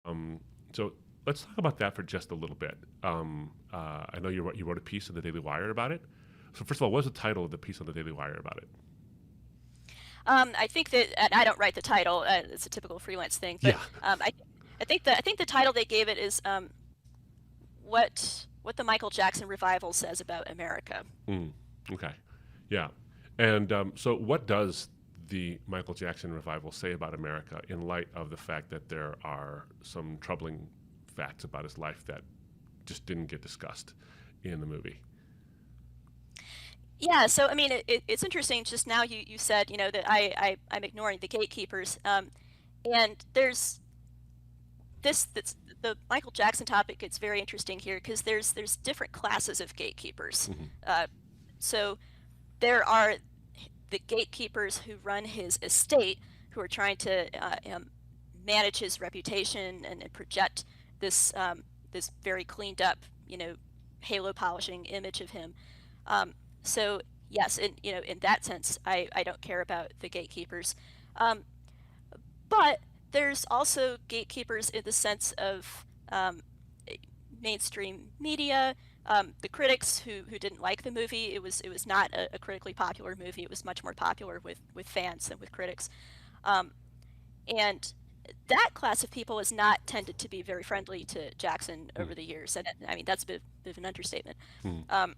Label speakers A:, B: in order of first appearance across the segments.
A: Um, so let's talk about that for just a little bit. I know you wrote a piece in the Daily Wire about it. So first of all, what was the title of the piece on the Daily Wire about it?
B: I think that, and I don't write the title. It's a typical freelance thing, but
A: Yeah.
B: I think the title they gave it is what the Michael Jackson revival says about America.
A: Mm, okay. Yeah. And so, what does the Michael Jackson revival say about America in light of the fact that there are some troubling facts about his life that just didn't get discussed in the movie?
B: Yeah, so I mean, it's interesting. Just now, you said that I'm ignoring the gatekeepers, and there's this the Michael Jackson topic. It's very interesting here because there's different classes of gatekeepers.
A: Hmm.
B: Uh, so there are the gatekeepers who run his estate, who are trying to manage his reputation and project this very cleaned up, halo polishing image of him. So yes, in that sense, I don't care about the gatekeepers. Um, but there's also gatekeepers in the sense of mainstream media, the critics who didn't like the movie. It was not a critically popular movie. It was much more popular with fans than with critics. Um, and that class of people has not tended to be very friendly to Jackson over the years. And I mean, that's a bit of an understatement.
A: Hmm.
B: Um,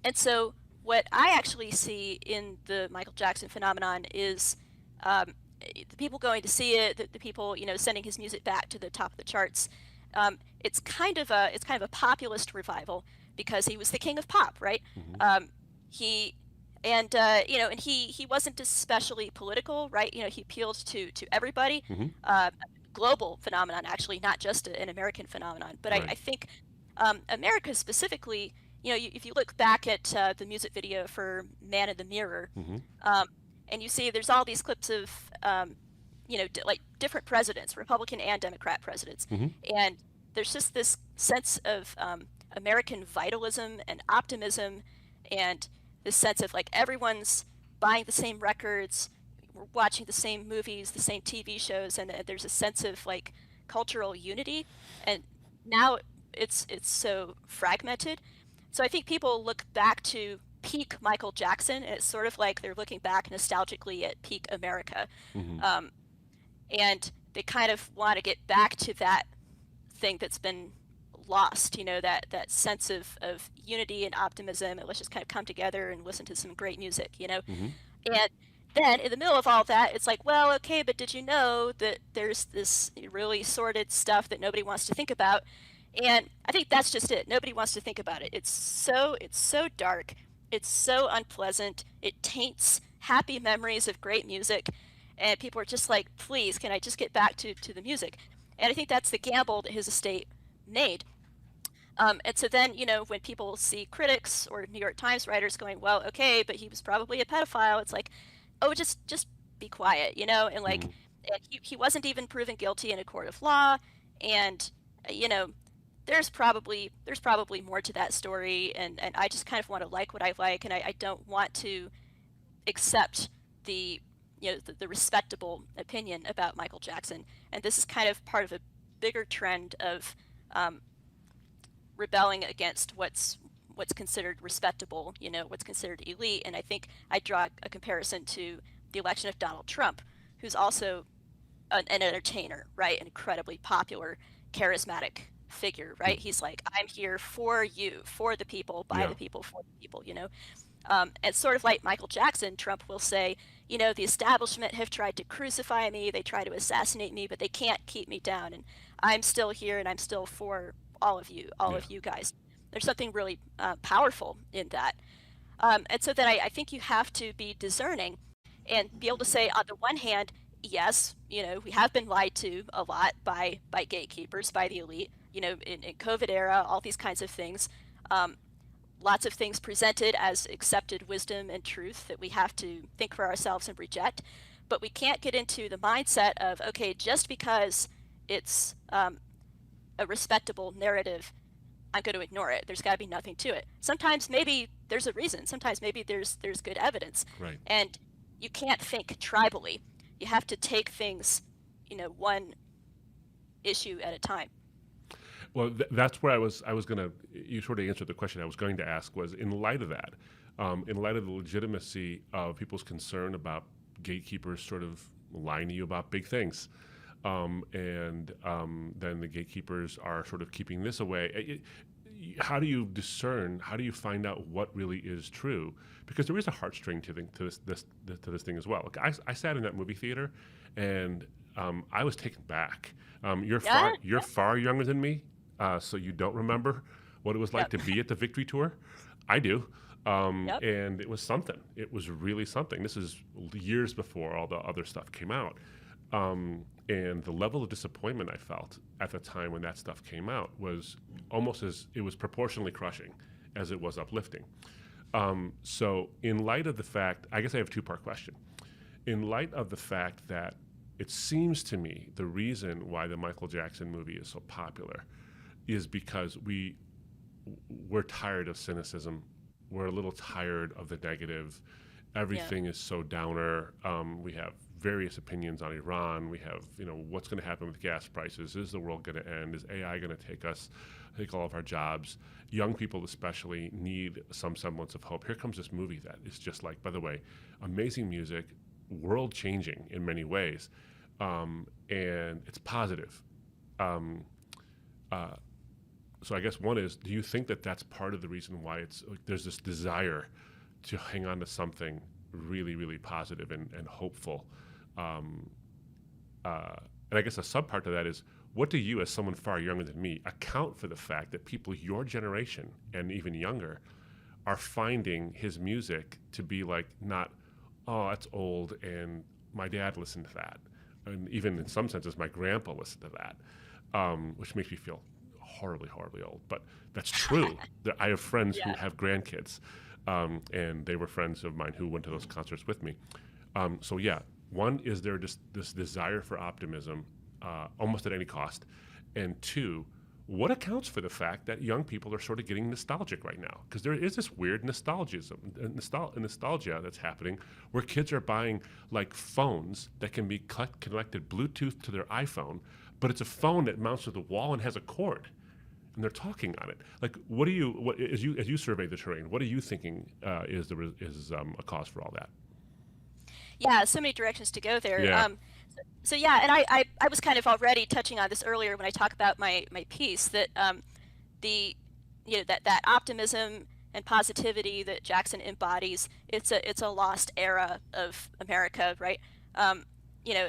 B: and so what I actually see in the Michael Jackson phenomenon is um, the people going to see it, the people sending his music back to the top of the charts. It's kind of a populist revival because he was the king of pop, right?
A: Hmm.
B: He and he wasn't especially political, right? He appealed to everybody.
A: Hmm.
B: Uh, Global phenomenon, actually, not just an American phenomenon. But I,
A: Right.
B: I think America specifically, if you look back at the music video for Man in the Mirror,
A: Hmm.
B: um, and you see there's all these clips of, like different presidents, Republican and Democrat presidents,
A: Hmm.
B: and there's just this sense of American vitalism and optimism, and this sense of like everyone's buying the same records, we're watching the same movies, the same TV shows, and there's a sense of like cultural unity. And now it's so fragmented. So I think people look back to peak Michael Jackson, and it's sort of like they're looking back nostalgically at peak America.
A: Hmm.
B: Um, and they kind of want to get back to that thing that's been lost, that sense of unity and optimism, and let's just kind of come together and listen to some great music.
A: Hmm.
B: And then in the middle of all that, it's like, well, okay, but did you know that there's this really sordid stuff that nobody wants to think about? And I think that's just it. Nobody wants to think about it. It's so dark. It's so unpleasant. It taints happy memories of great music. And people are just like, please, can I just get back to the music? And I think that's the gamble that his estate made. And so then, when people see critics or New York Times writers going, well, okay, but he was probably a pedophile, it's like, oh, just be quiet, and like,
A: Hmm.
B: and he wasn't even proven guilty in a court of law, and uh, you know, there's probably more to that story, and I just kind of want to like what I like, and I don't want to accept the the respectable opinion about Michael Jackson, and this is kind of part of a bigger trend of um, rebelling against what's considered respectable, what's considered elite. And I think I draw a comparison to the election of Donald Trump, who's also an entertainer, right? An incredibly popular, charismatic figure, right? He's like, I'm here for you, for the people, by
A: Yeah.
B: the people, for the people. And sort of like Michael Jackson, Trump will say, the establishment have tried to crucify me, they try to assassinate me, but they can't keep me down. And I'm still here and I'm still for all
A: Yeah.
B: of you guys. There's something really powerful in that. And so then I think you have to be discerning and be able to say, on the one hand, yes, we have been lied to a lot by gatekeepers, by the elite, in COVID era, all these kinds of things. Um, Lots of things presented as accepted wisdom and truth that we have to think for ourselves and reject. But we can't get into the mindset of, okay, just because it's a respectable narrative, I'm going to ignore it. There's got to be nothing to it. Sometimes maybe there's a reason. Sometimes maybe there's good evidence,
A: Right.
B: and you can't think tribally. You have to take things, one issue at a time.
A: Well, that's where I was going to, you sort of answered the question I was going to ask was in light of that, in light of the legitimacy of people's concern about gatekeepers sort of lying to you about big things. And then the gatekeepers are sort of keeping this away. How do you discern? How do you find out what really is true? Because there is a heartstring to this thing as well. Like I sat in that movie theater, and I was taken back.
B: Yeah.
A: You're far younger than me, so you don't remember what it was like
B: Yep.
A: to be at the Victory Tour. I do.
B: Yep.
A: And it was something. It was really something. This is years before all the other stuff came out. And the level of disappointment I felt at the time when that stuff came out was almost as it was proportionally crushing as it was uplifting. So, in light of the fact, I guess I have a two-part question. In light of the fact that it seems to me the reason why the Michael Jackson movie is so popular is because we're tired of cynicism. We're a little tired of the negative.
B: Yeah.
A: Everything is so downer. We have various opinions on Iran. We have, what's going to happen with gas prices? Is the world going to end? Is AI going to take all of our jobs? Young people especially need some semblance of hope. Here comes this movie that is just like, by the way, amazing music, world changing in many ways, and it's positive. Um, uh, so I guess one is, do you think that that's part of the reason why it's like there's this desire to hang on to something really, really positive and hopeful? Um, and I guess a subpart to that is, what do you, as someone far younger than me, account for the fact that people your generation and even younger are finding his music to be like not, oh, that's old, and my dad listened to that, and even in some senses, my grandpa listened to that, which makes me feel horribly, horribly old. But that's true. I have friends who
B: Yeah.
A: have grandkids, and they were friends of mine who went to those concerts with me. So yeah, one is there just this desire for optimism, almost at any cost, and two, what accounts for the fact that young people are sort of getting nostalgic right now? Because there is this weird nostalgia that's happening, where kids are buying like phones that can be connected Bluetooth to their iPhone, but it's a phone that mounts to the wall and has a cord, and they're talking on it. Like, as you survey the terrain, what are you thinking is a cause for all that?
B: Yeah, so many directions to go there.
A: Yeah.
B: So yeah, and I was kind of already touching on this earlier when I talk about my piece that the that optimism and positivity that Jackson embodies, it's a lost era of America, right? Um, you know,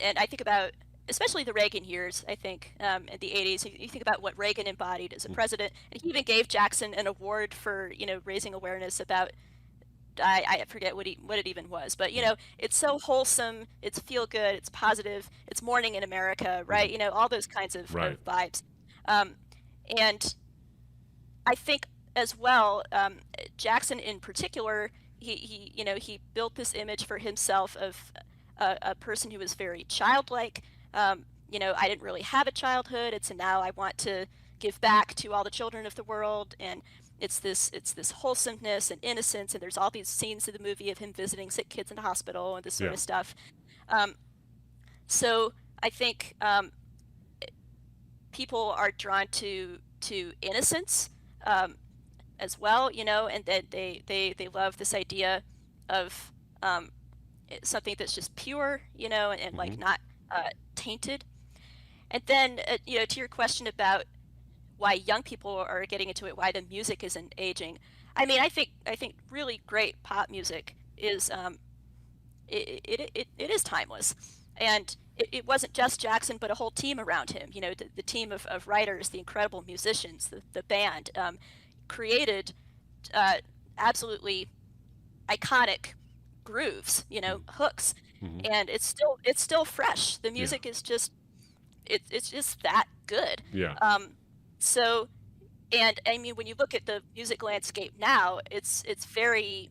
B: and I think about especially the Reagan years. I think in the '80s, you think about what Reagan embodied as a president, and he even gave Jackson an award for raising awareness about I forget what it even was, but it's so wholesome, it's feel good, it's positive, it's morning in America, right?
A: Mhm.
B: All those kinds
A: Right.
B: of vibes. Um, and I think as well, Jackson in particular, he built this image for himself of a person who was very childlike. I didn't really have a childhood, and so now I want to give back to all the children of the world, and it's this wholesomeness and innocence, and there's all these scenes in the movie of him visiting sick kids in the hospital and this sort
A: Yeah.
B: of stuff. Um, so I think people are drawn to innocence um, as well, and that they love this idea of something that's just pure, and
A: Hmm.
B: like not tainted. And then, to your question about why young people are getting into it, why the music isn't aging. I mean, I think really great pop music is it is timeless, and it wasn't just Jackson, but a whole team around him. The team of writers, the incredible musicians, the band created uh, absolutely iconic grooves, hooks,
A: Hmm.
B: and it's still fresh. The
A: Yeah.
B: music is just it's just that good.
A: Yeah.
B: Um, so, and I mean, when you look at the music landscape now, it's very,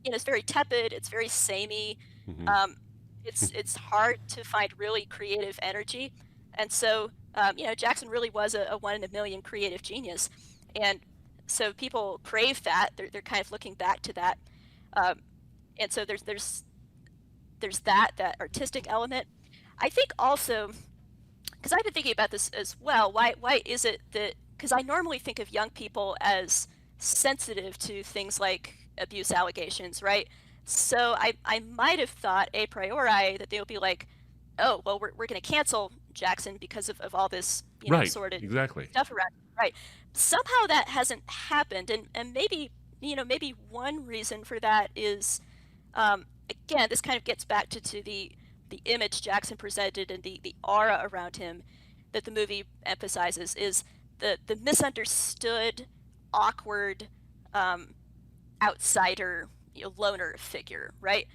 B: it's very tepid. It's very samey.
A: Hmm.
B: Um, it's hard to find really creative energy, and so Jackson really was a one in a million creative genius, and so people crave that. They're kind of looking back to that, um, and so there's that artistic element. I think also because I've been thinking about this as well. Why is it that, because I normally think of young people as sensitive to things like abuse allegations, right? So I might have thought a priori that they would be like, oh, well, we're going to cancel Jackson because of all this,
A: Right.
B: sordid
A: Exactly.
B: stuff around, right? Somehow that hasn't happened, and maybe, maybe one reason for that is, again, this kind of gets back to the image Jackson presented and the aura around him that the movie emphasizes is the misunderstood, awkward, um, outsider, loner figure, right?